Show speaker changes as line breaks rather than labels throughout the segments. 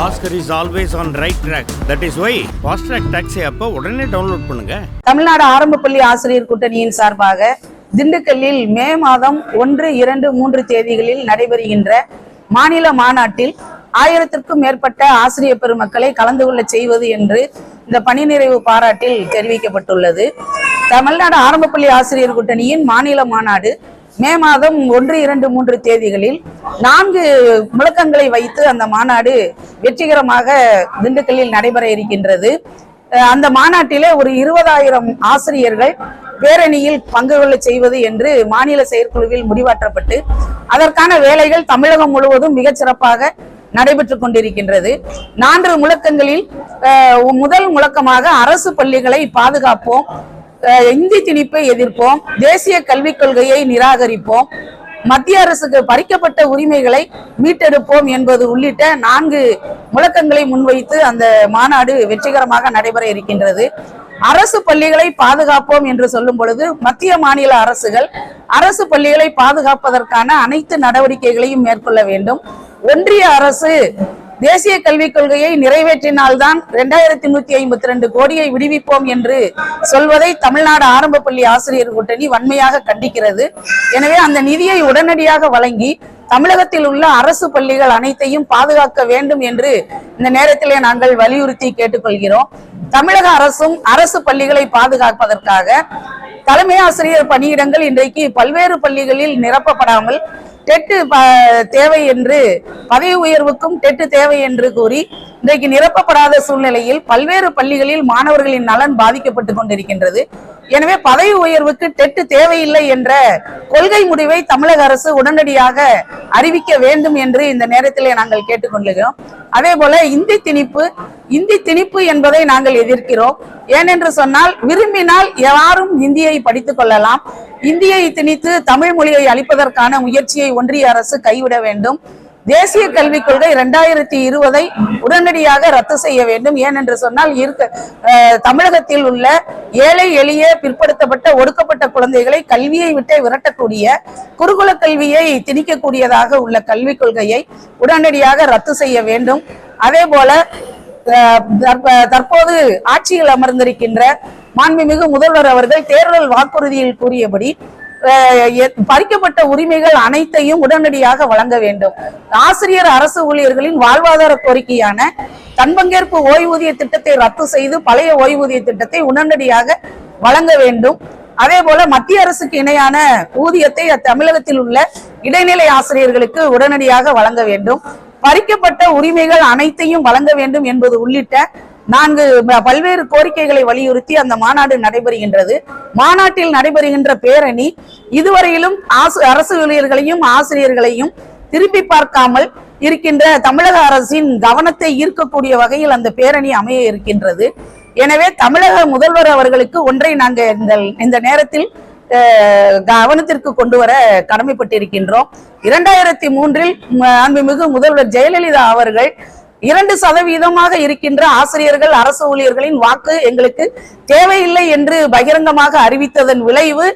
Oscar is always on right track. That is why Fast Track Taxi அப்ப உடனே download பண்ணுங்க.
தமிழ்நாடு ஆரம்ப பள்ளி ஆசிரியர் கூட்டணியின் சார்பாக திண்டுக்கல்லில் மே மாதம் 1, 2, 3 தேதிகளில் நடைபெறுகின்ற மாநில மாநாட்டில் 1000க்கும் மேற்பட்ட ஆசிரியர் பெருமக்களை கலந்து கொள்ள செய்வது என்று இந்த பணி நிறைவு பாராட்டில் தெரிவிக்கப்பட்டுள்ளது. தமிழ்நாடு ஆரம்ப பள்ளி ஆசிரியர் கூட்டணியின் மாநில மாநாடு மே மாதம் 1, 2, 3 தேதிகளில் 4 முழக்கங்களை வைத்து அந்த மாநாடு வெற்றிகரமாக திண்டுக்கல்லில் நடைபெற இருக்கின்றது. அந்த மாநாட்டிலே ஒரு 20,000 ஆசிரியர்கள் பேரணியில் பங்கு கொள்ள செய்வது என்று மாநில செயற்குழுவில் முடிவாற்றப்பட்டு அதற்கான வேலைகள் தமிழகம் முழுவதும் மிகச் சிறப்பாக நடைபெற்று கொண்டிருக்கின்றது. 4 முழக்கங்களில் முதல் முழக்கமாக அரசு பள்ளிகளை பாதுகாப்போம், இந்தி திணிப்பை எதிர்ப்போம், தேசிய கல்விக் கொள்கையை நிராகரிப்போம், மத்திய அரசுக்கு பறிக்கப்பட்ட உரிமைகளை மீட்டெடுப்போம் என்பது உள்ளிட்ட 4 முழக்கங்களை முன்வைத்து அந்த மாநாடு வெற்றிகரமாக நடைபெற இருக்கின்றது. அரசு பள்ளிகளை பாதுகாப்போம் என்று சொல்லும் பொழுது மத்திய மாநில அரசுகள் அரசு பள்ளிகளை பாதுகாப்பதற்கான அனைத்து நடவடிக்கைகளையும் மேற்கொள்ள வேண்டும். ஒன்றிய அரசு தேசிய கல்விக் கொள்கையை நிறைவேற்றினால்தான் 2152 கோடியை விடுவிப்போம் என்று சொல்வதை தமிழ்நாடு ஆரம்ப பள்ளி ஆசிரியர் கூட்டணி வன்மையாக கண்டிக்கிறது. எனவே அந்த நிதியை உடனடியாக வழங்கி தமிழகத்தில் உள்ள அரசு பள்ளிகள் அனைத்தையும் பாதுகாக்க வேண்டும் என்று இந்த நேரத்திலே நாங்கள் வலியுறுத்தி கேட்டுக்கொள்கிறோம். தமிழக அரசும் அரசு பள்ளிகளை பாதுகாப்பதற்காக தலைமை ஆசிரியர் பணியிடங்கள் இன்றைக்கு பல்வேறு பள்ளிகளில் நிரப்பப்படாமல் டெட் தேவை என்று பதவி உயர்வுக்கும் டெட் தேவை என்று கூறி இன்றைக்கு நிரப்பப்படாத சூழ்நிலையில் பல்வேறு பள்ளிகளில் மாணவர்களின் நலன் பாதிக்கப்பட்டு கொண்டிருக்கின்றது. எனவே பதவி உயர்வுக்கு டெட் தேவையில்லை என்ற கொள்கை முடிவை தமிழக அரசு உடனடியாக அறிவிக்க வேண்டும் என்று இந்த நேரத்திலே நாங்கள் கேட்டுக்கொள்கிறோம். அதே போல இந்தி திணிப்பு என்பதை நாங்கள் எதிர்க்கிறோம். ஏனென்று சொன்னால் விரும்பினால் யாரும் இந்தியை படித்துக் கொள்ளலாம். இந்தியை திணித்து தமிழ் மொழியை அளிப்பதற்கான முயற்சியை ஒன்றிய அரசு கைவிட வேண்டும். தேசிய கல்விக் கொள்கை 2020 உடனடியாக ரத்து செய்ய வேண்டும். ஏனென்று சொன்னால் தமிழகத்தில் உள்ள ஏழை எளிய பிற்படுத்தப்பட்ட ஒடுக்கப்பட்ட குழந்தைகளை கல்வியை விட்டு விரட்டக்கூடிய குருகுல கல்வியை திணிக்கக்கூடியதாக உள்ள கல்விக் கொள்கையை உடனடியாக ரத்து செய்ய வேண்டும். அதே போல தற்போது ஆட்சியில் அமர்ந்திருக்கின்ற மாண்புமிகு முதல்வர் அவர்கள் தேர்தல் வாக்குறுதியில் கூறியபடி பறிக்கப்பட்ட உரிமைகள் அனைத்தையும் உடனடியாக வழங்க வேண்டும். ஆசிரியர் அரசு ஊழியர்களின் வாழ்வாதார கோரிக்கையான தன்பங்கேற்பு ஓய்வூதிய திட்டத்தை ரத்து செய்து பழைய ஓய்வூதிய திட்டத்தை உடனடியாக வழங்க வேண்டும். அதே போல மத்திய அரசுக்கு இணையான ஊதியத்தை தமிழகத்தில் உள்ள இடைநிலை ஆசிரியர்களுக்கு உடனடியாக வழங்க வேண்டும். பறிக்கப்பட்ட உரிமைகள் அனைத்தையும் வழங்க வேண்டும் என்பது உள்ளிட்ட 4 பல்வேறு கோரிக்கைகளை வலியுறுத்தி அந்த மாநாடு நடைபெறுகின்றது. மாநாட்டில் நடைபெறுகின்ற பேரணி இதுவரையிலும் அரசு ஊழியர்களையும் ஆசிரியர்களையும் திருப்பி பார்க்காமல் இருக்கின்ற தமிழக அரசின் கவனத்தை ஈர்க்கக்கூடிய வகையில் அந்த பேரணி அமைய இருக்கின்றது. எனவே தமிழக முதல்வர் அவர்களுக்கு ஒன்றை நாங்கள் இந்த நேரத்தில் கவனத்திற்கு கொண்டு வர கடமைப்பட்டிருக்கின்றோம். 2003 மாண்புமிகு முதல்வர் ஜெயலலிதா அவர்கள் 2% இருக்கின்ற ஆசிரியர்கள் அரசு ஊழியர்களின் வாக்கு எங்களுக்கு தேவையில்லை என்று பகிரங்கமாக அறிவித்ததன் விளைவு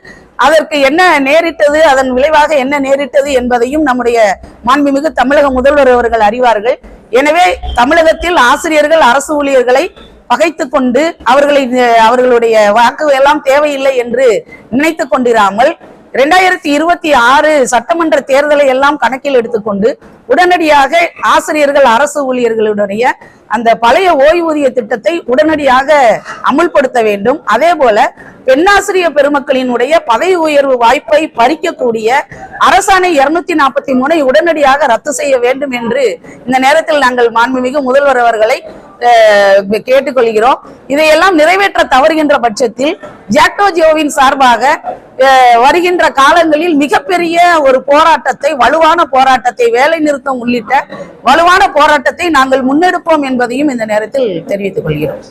அதற்கு என்ன நேரிட்டது, அதன் விளைவாக என்ன நேரிட்டது என்பதையும் நம்முடைய மாண்புமிகு தமிழக முதல்வர் அவர்கள் அறிவார்கள். எனவே தமிழகத்தில் ஆசிரியர்கள் அரசு ஊழியர்களை பகைத்து கொண்டு அவர்களுடைய வாக்கு எல்லாம் தேவையில்லை என்று நினைத்து கொண்டிராமல் 2026 சட்டமன்ற தேர்தலை எல்லாம் கணக்கில் எடுத்துக்கொண்டு உடனடியாக ஆசிரியர்கள் அரசு ஊழியர்களுடைய அந்த பழைய ஓய்வூதிய திட்டத்தை உடனடியாக அமுல்படுத்த வேண்டும். அதே போல பெண்ணாசிரியர் பெருமக்களினுடைய பதவி உயர்வு வாய்ப்பை பறிக்கக்கூடிய அரசாணை 243 உடனடியாக ரத்து செய்ய வேண்டும் என்று இந்த நேரத்தில் நாங்கள் மாண்புமிகு முதல்வர் அவர்களை கேட்டுக்கொள்கிறோம். இதையெல்லாம் நிறைவேற்ற தவறுகின்ற பட்சத்தில் ஜாக்டோ ஜியோவின் சார்பாக வருகின்ற காலங்களில் மிகப்பெரிய ஒரு போராட்டத்தை, வலுவான போராட்டத்தை, வேலை நிறுத்தம் உள்ளிட்ட வலுவான போராட்டத்தை நாங்கள் முன்னெடுப்போம் என்பதையும் இந்த நேரத்தில் தெரிவித்துக் கொள்கிறோம்.